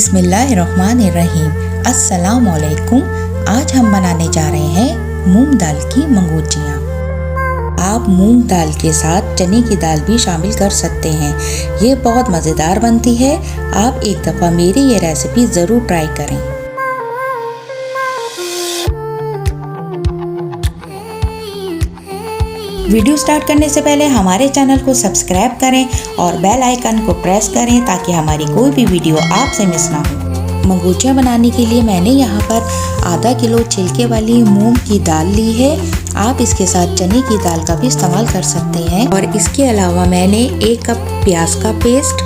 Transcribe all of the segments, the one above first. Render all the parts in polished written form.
बिस्मिल्लाहिर्रहमानिर्रहीम। अस्सलामुअलैकुम। आज हम बनाने जा रहे हैं मूंग दाल की मंगोचियाँ। आप मूंग दाल के साथ चने की दाल भी शामिल कर सकते हैं। ये बहुत मज़ेदार बनती है। आप एक दफ़ा मेरी ये रेसिपी ज़रूर ट्राई करें। वीडियो स्टार्ट करने से पहले हमारे चैनल को सब्सक्राइब करें और बेल आइकन को प्रेस करें ताकि हमारी कोई भी वीडियो आपसे मिस ना हो। मंगोचियाँ बनाने के लिए मैंने यहाँ पर आधा किलो छिलके वाली मूंग की दाल ली है। आप इसके साथ चने की दाल का भी इस्तेमाल कर सकते हैं। और इसके अलावा मैंने 1 कप प्याज का पेस्ट,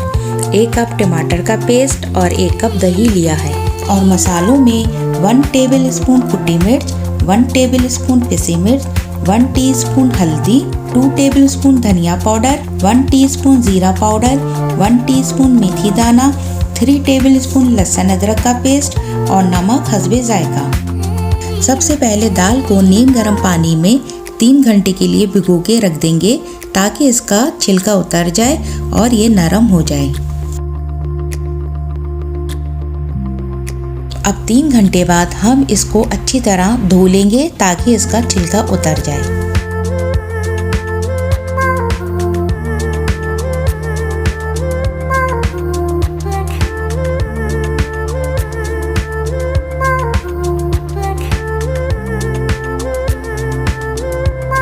1 कप टमाटर का पेस्ट और 1 कप दही लिया है। और मसालों में 1 टेबल स्पून कुटी मिर्च, 1 टेबल स्पून पिसी मिर्च, 1 टीस्पून हल्दी, 2 टेबलस्पून धनिया पाउडर, 1 टीस्पून जीरा पाउडर, 1 टीस्पून मेथी दाना, 3 टेबलस्पून लहसुन अदरक का पेस्ट और नमक हस्बे जायका। सबसे पहले दाल को नीम गर्म पानी में 3 घंटे के लिए भिगो के रख देंगे ताकि इसका छिलका उतर जाए और ये नरम हो जाए। अब 3 घंटे बाद हम इसको अच्छी तरह धो लेंगे ताकि इसका छिलका उतर जाए।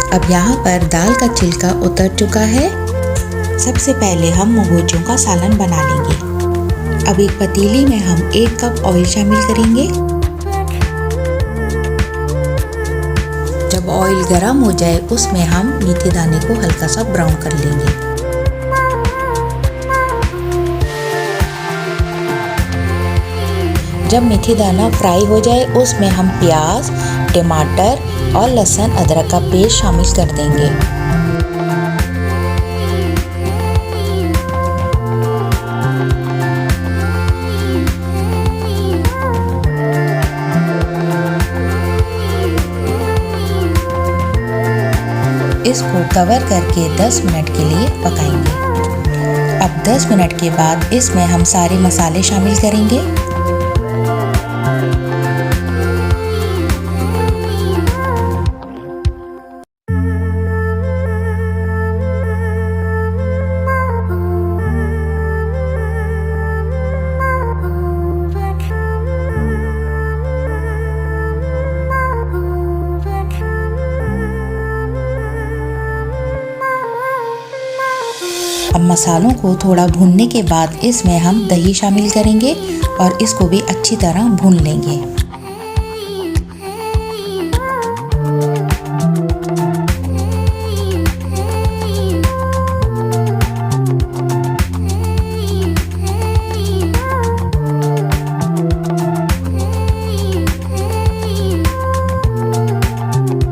अब यहाँ पर दाल का छिलका उतर चुका है। सबसे पहले हम मंगोचियों का सालन बना लेंगे। अब एक पतीली में हम 1 कप ऑयल शामिल करेंगे। जब ऑयल गर्म हो जाए उसमें हम मेथी दाने को हल्का सा ब्राउन कर लेंगे। जब मेथी दाना फ्राई हो जाए उसमें हम प्याज, टमाटर और लहसुन अदरक का पेस्ट शामिल कर देंगे। इसको कवर करके 10 मिनट के लिए पकाएंगे। अब 10 मिनट के बाद इसमें हम सारे मसाले शामिल करेंगे। अब मसालों को थोड़ा भूनने के बाद इसमें हम दही शामिल करेंगे और इसको भी अच्छी तरह भून लेंगे।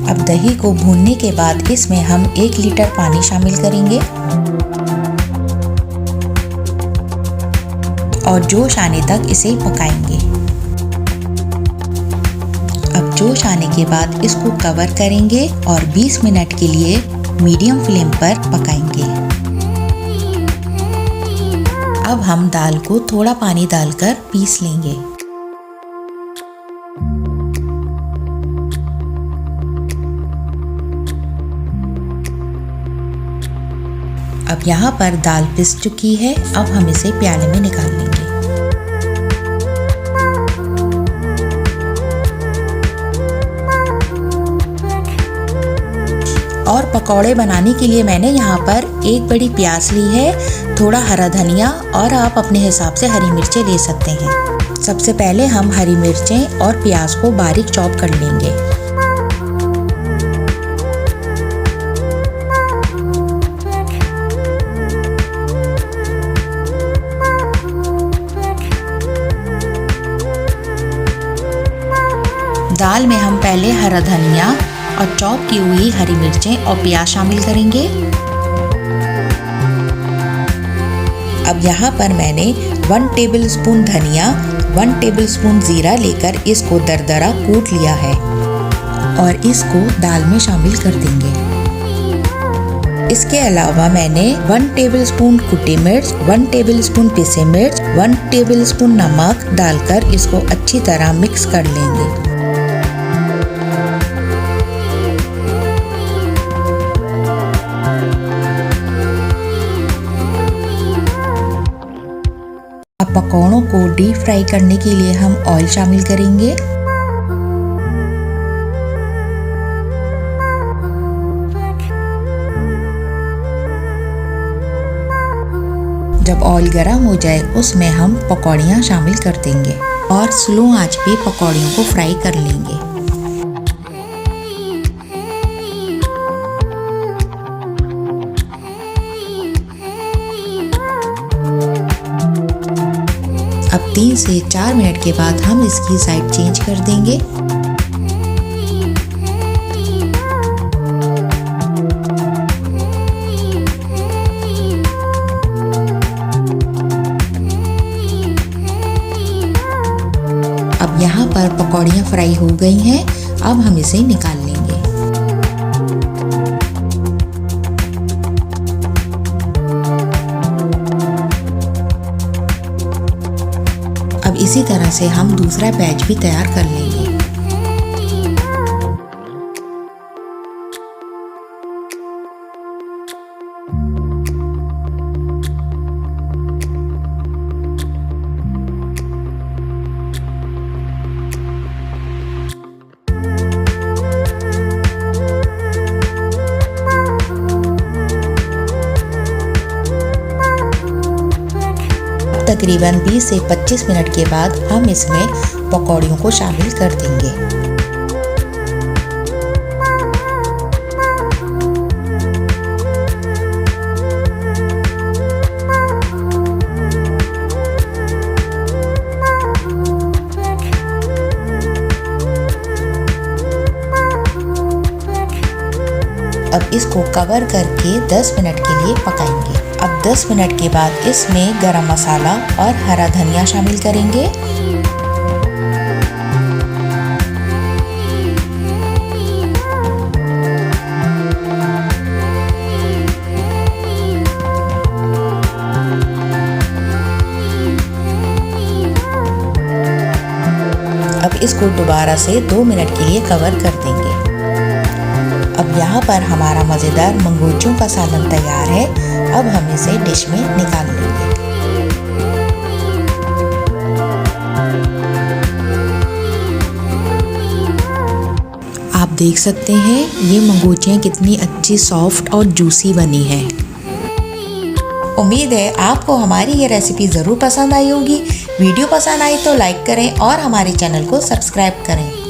अब दही को भूनने के बाद इसमें हम 1 लीटर पानी शामिल करेंगे और जोश आने तक इसे पकाएंगे। अब जोश आने के बाद इसको कवर करेंगे और 20 मिनट के लिए मीडियम फ्लेम पर पकाएंगे। अब हम दाल को थोड़ा पानी डालकर पीस लेंगे। अब यहाँ पर दाल पिस चुकी है। अब हम इसे प्याले में निकाल लेंगे। और पकौड़े बनाने के लिए मैंने यहाँ पर 1 बड़ी प्याज ली है, थोड़ा हरा धनिया और आप अपने हिसाब से हरी मिर्चें ले सकते हैं। सबसे पहले हम हरी मिर्चें और प्याज को बारीक चॉप कर लेंगे। दाल में हम पहले हरा धनिया और चॉप की हुई हरी मिर्चें और प्याज शामिल करेंगे। अब यहाँ पर मैंने 1 टेबलस्पून धनिया, 1 टेबलस्पून जीरा लेकर इसको दरदरा कूट लिया है और इसको दाल में शामिल कर देंगे। इसके अलावा मैंने 1 टेबलस्पून कुटी मिर्च, 1 टेबलस्पून पिसे मिर्च, 1 टेबलस्पून नमक डालकर इसको अच्छी तरह मिक्स कर लेंगे। अब पकौड़ों को डीप फ्राई करने के लिए हम ऑयल शामिल करेंगे। जब ऑयल गर्म हो जाए उसमें हम पकौड़ियाँ शामिल कर देंगे और स्लो आंच पे पकौड़ियों को फ्राई कर लेंगे। अब 3 से 4 मिनट के बाद हम इसकी साइड चेंज कर देंगे। अब यहाँ पर पकौड़ियाँ फ्राई हो गई हैं, अब हम इसे निकाल लेंगे। अब इसी तरह से हम दूसरा बैच भी तैयार कर लेंगे। तकरीबन 20 से 25 मिनट के बाद हम इसमें पकौड़ियों को शामिल कर देंगे। अब इसको कवर करके 10 मिनट के लिए पकाएंगे। अब 10 मिनट के बाद इसमें गरम मसाला और हरा धनिया शामिल करेंगे। अब इसको दोबारा से 2 मिनट के लिए कवर कर देंगे। अब यहाँ पर हमारा मज़ेदार मंगोचों का सालन तैयार है। अब हम इसे डिश में निकाल लेंगे। आप देख सकते हैं ये मंगोचियाँ कितनी अच्छी सॉफ्ट और जूसी बनी हैं। उम्मीद है आपको हमारी ये रेसिपी ज़रूर पसंद आई होगी। वीडियो पसंद आई तो लाइक करें और हमारे चैनल को सब्सक्राइब करें।